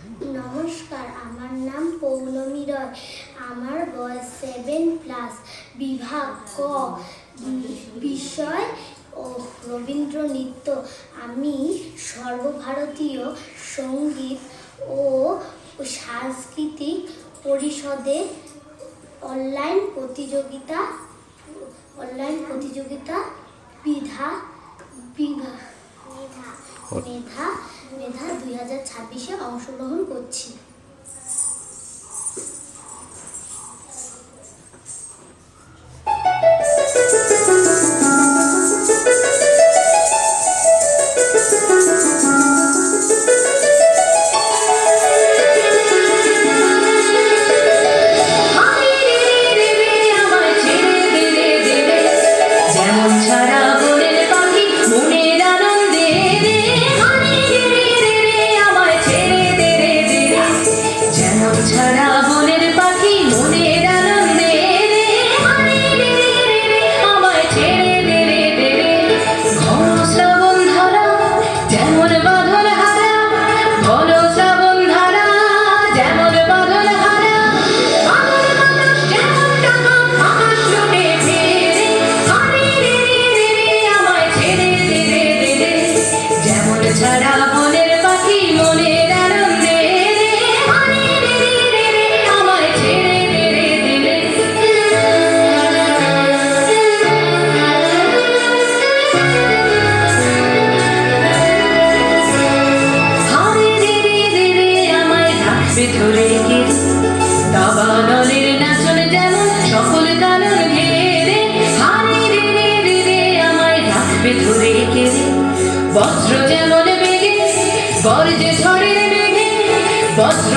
নমস্কার, আমার নাম পৌলমী রয়। আমার বয়স 7+। বিভাগ ক, বিষয় ও রবীন্দ্র নৃত্য। আমি সর্বভারতীয় সঙ্গীত ও সাংস্কৃতিক পরিষদের অনলাইন প্রতিযোগিতা মেধা 2026-এ অংশগ্রহণ করছি। বস্ত্র যেমন বেগে গর্জে ঝড়ের মেঘে বস্ত্র